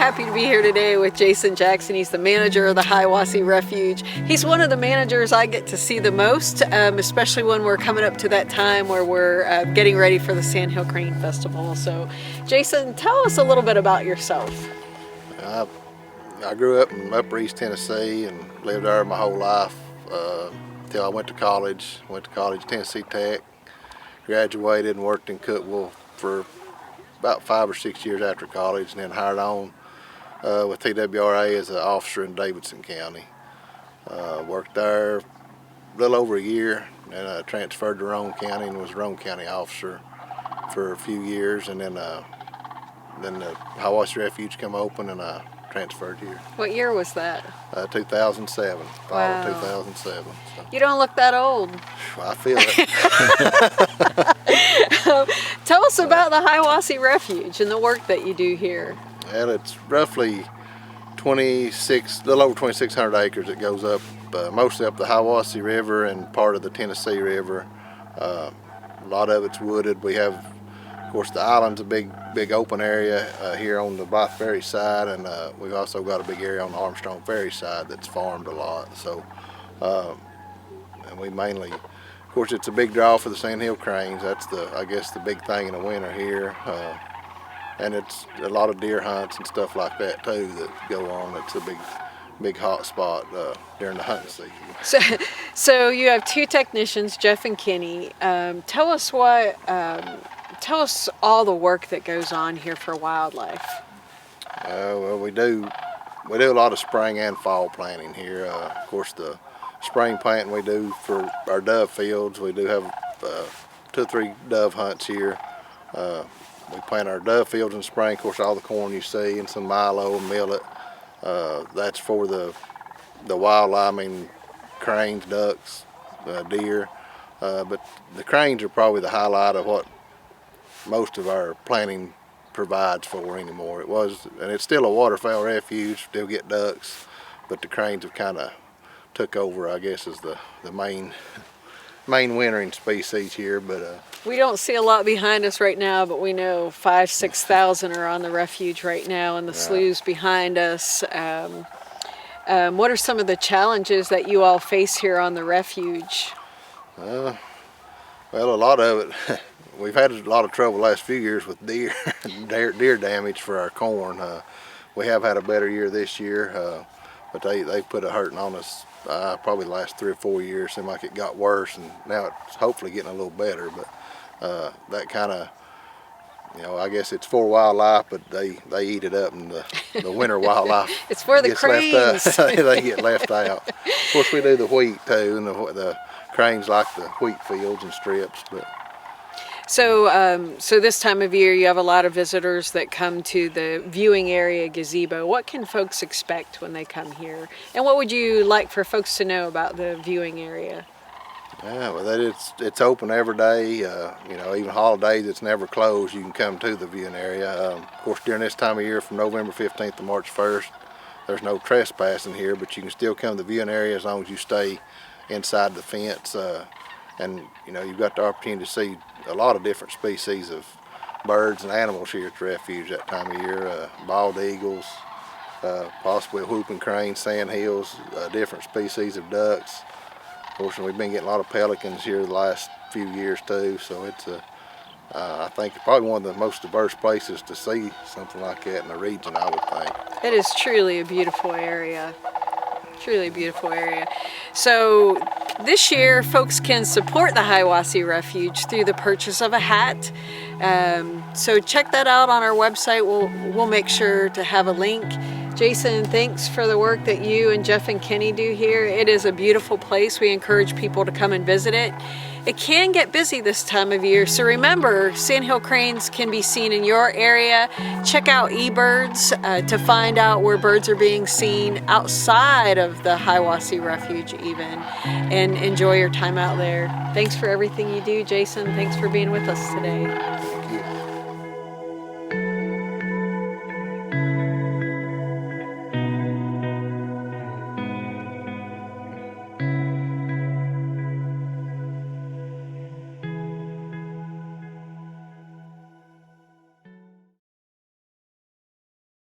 happy to be here today with Jason Jackson. He's the manager of the Hiwassee Refuge. He's one of the managers I get to see the most, especially when we're coming up to that time where we're getting ready for the Sandhill Crane Festival. So, Jason, tell us a little bit about yourself. I grew up in Upper East Tennessee and lived there my whole life until I went to college. Went to college, Tennessee Tech, graduated and worked in Cookeville for about 5 or 6 years after college, and then hired on with TWRA as an officer in Davidson County. Worked there a little over a year, and transferred to Roane County and was a Roane County officer for a few years, and then the Hiwassee Refuge come open and I transferred here. What year was that? 2007, fall Wow. of 2007. So. You don't look that old. I feel it. Tell us about the Hiwassee Refuge and the work that you do here. And it's roughly a little over 2,600 acres. It goes up mostly up the Hiwassee River and part of the Tennessee River. A lot of it's wooded. We have, of course, the island's a big open area here on the Blythe Ferry side, and we've also got a big area on the Armstrong Ferry side that's farmed a lot. So, and we mainly, of course, it's a big draw for the Sandhill Cranes. That's I guess the big thing in the winter here, and it's a lot of deer hunts and stuff like that too that go on. It's a big hot spot during the hunting season. So you have two technicians, Jeff and Kenny. Tell us all the work that goes on here for wildlife. Well, we do a lot of spring and fall planting here. Of course, the spring planting we do for our dove fields. We do have 2 or 3 dove hunts here. We plant our dove fields in spring. Of course, all the corn you see and some milo and millet. That's for the wildlife. I mean, cranes, ducks, deer. But the cranes are probably the highlight of what most of our planting provides for anymore. It was, and it's still a waterfowl refuge, still get ducks, but the cranes have kind of took over, I guess, as the main wintering species here. But we don't see a lot behind us right now, but we know 5,000–6,000 are on the refuge right now, and the sloughs behind us. What are some of the challenges that you all face here on the refuge? Well, a lot of it. We've had a lot of trouble the last few years with deer damage for our corn. We have had a better year this year, but they put a hurting on us probably the last 3 or 4 years. Seemed like it got worse, and now it's hopefully getting a little better. But that kind of, I guess it's for wildlife, but they eat it up, and the winter wildlife it's for the cranes. They get left out. Of course, we do the wheat too, and the cranes like the wheat fields and strips, but. So this time of year, you have a lot of visitors that come to the viewing area gazebo. What can folks expect when they come here? And what would you like for folks to know about the viewing area? Yeah, well, it's open every day. Even holidays, it's never closed. You can come to the viewing area. Of course, during this time of year, from November 15th to March 1st, there's no trespassing here, but you can still come to the viewing area as long as you stay inside the fence. And you've got the opportunity to see a lot of different species of birds and animals here at the refuge that time of year. Bald eagles, possibly whooping cranes, sandhills, different species of ducks. Of course, we've been getting a lot of pelicans here the last few years too. So it's I think probably one of the most diverse places to see something like that in the region, I would think. It is truly a beautiful area. Truly a beautiful area. So this year, folks can support the Hiwassee Refuge through the purchase of a hat. So check that out on our website. We'll make sure to have a link. Jason, thanks for the work that you and Jeff and Kenny do here. It is a beautiful place. We encourage people to come and visit it. It can get busy this time of year, so remember, Sandhill Cranes can be seen in your area. Check out eBirds to find out where birds are being seen outside of the Hiwassee Refuge even, and enjoy your time out there. Thanks for everything you do, Jason. Thanks for being with us today.